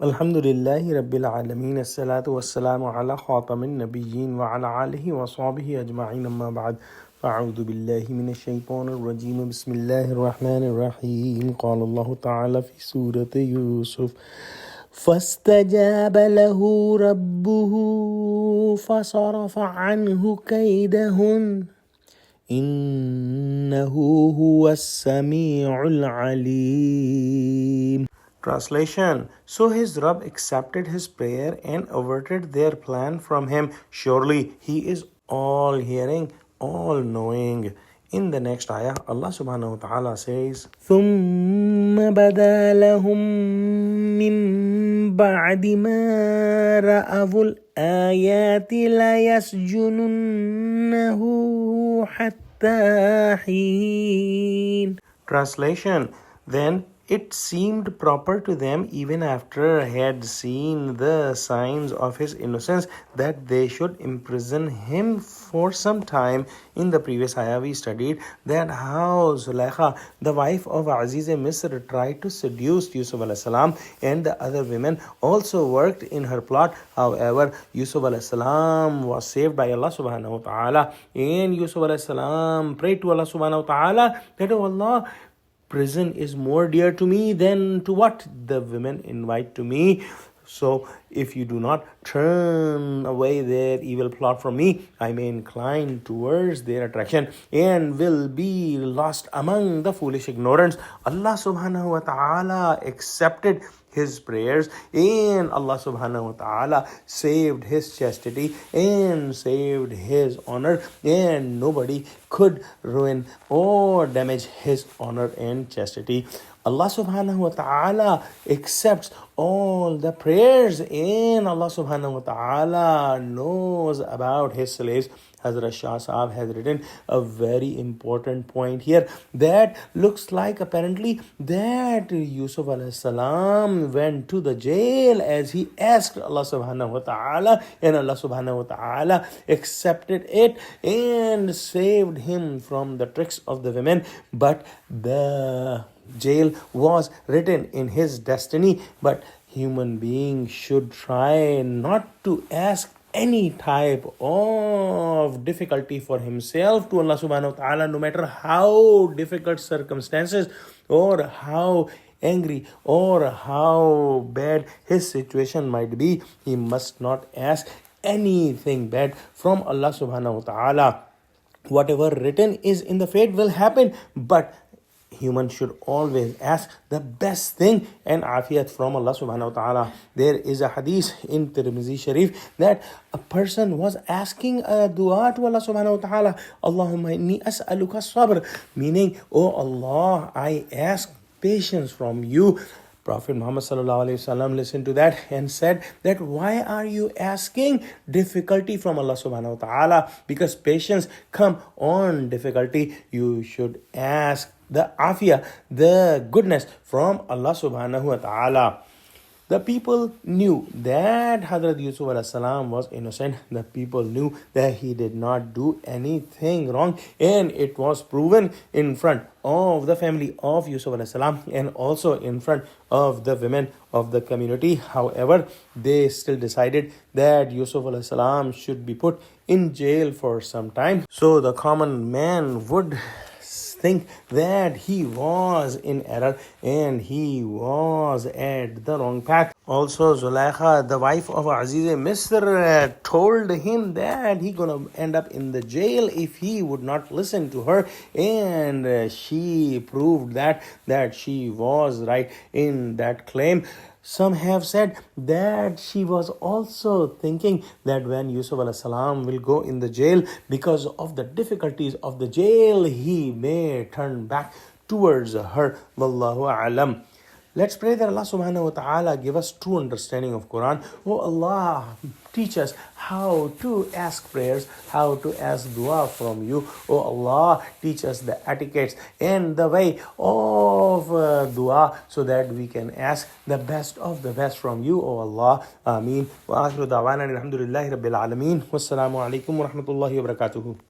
Alhamdulillahi Rabbil Alameen. As-salatu was-salamu ala khatamin nabiyyin wa ala alihi wa sahbihi ajma'in amma ba'd. فأعوذ بالله من الشيطان الرجيم بسم الله الرحمن الرحيم قال الله تعالى في سورة يوسف فاستجاب له ربه فصرف عنه كيدهن إنه هو السميع العليم. Translation: So his Rabb accepted his prayer and averted their plan from him. Surely he is all hearing, all knowing. In the next ayah, Allah subhanahu wa ta'ala says, ثُمَّ بَدَا لَهُم مِّن بَعْدِ مَا رَأَوُا الْآيَاتِ لَيَسْجُنُنَّهُ حَتَّى حِينٍ. Translation: Then it seemed proper to them, even after had seen the signs of his innocence, that they should imprison him for some time. In the previous ayah, we studied that how Zulaikha, the wife of Aziz Misr, tried to seduce Yusuf alayhi salam, and the other women also worked in her plot. However, Yusuf alayhi salam was saved by Allah subhanahu wa ta'ala, and Yusuf alayhi salam prayed to Allah subhanahu wa ta'ala that, oh Allah, prison is more dear to me than to what the women invite to me. So if you do not turn away their evil plot from me, I may incline towards their attraction and will be lost among the foolish ignorance. Allah subhanahu wa ta'ala accepted his prayers, and Allah subhanahu wa ta'ala saved his chastity and saved his honor, and nobody could ruin or damage his honor and chastity. Allah subhanahu wa ta'ala accepts all the prayers, and Allah subhanahu wa ta'ala knows about his slaves. Hazrat Shah Sahab has written a very important point here that looks like apparently that Yusuf alayhi salam went to the jail as he asked Allah subhanahu wa ta'ala, and Allah subhanahu wa ta'ala accepted it and saved him from the tricks of the women. But the jail was written in his destiny. But human being should try not to ask any type of difficulty for himself to Allah subhanahu wa ta'ala, no matter how difficult circumstances or how angry or how bad his situation might be. He must not ask anything bad from Allah subhanahu wa ta'ala. Whatever written is in the fate will happen, but human should always ask the best thing and afiyat from Allah subhanahu wa ta'ala. There is a hadith in Tirmidhi Sharif that a person was asking a dua to Allah subhanahu wa ta'ala, Allahumma inni as'aluka sabr, meaning, oh Allah, I ask patience from you. Prophet Muhammad sallallahu alaihi wasallam listened to that and said that, why are you asking difficulty from Allah subhanahu wa ta'ala? Because patience come on difficulty. You should ask the afiyah, the goodness from Allah subhanahu wa ta'ala. The people knew that Hazrat Yusuf alayhi salam was innocent. The people knew that he did not do anything wrong, and it was proven in front of the family of Yusuf alayhi salam and also in front of the women of the community. However, they still decided that Yusuf alayhi salam should be put in jail for some time, so the common man would think that he was in error and he was at the wrong path. Also, Zulaikha, the wife of Aziz Misr, told him that he gonna end up in the jail if he would not listen to her, and she proved that she was right in that claim. Some have said that she was also thinking that when Yusuf alayhi salam will go in the jail, because of the difficulties of the jail, he may turn back towards her. Wallahu a'lam. Let's pray that Allah subhanahu wa ta'ala give us true understanding of Quran. Oh Allah, teach us how to ask prayers, how to ask dua from you. Oh Allah, teach us the etiquettes and the way of dua so that we can ask the best of the best from you. Oh Allah, Ameen. Wa akhiru da'wana alhamdulillahi rabbil alameen. Wassalamu alaikum wa rahmatullahi wa barakatuhu.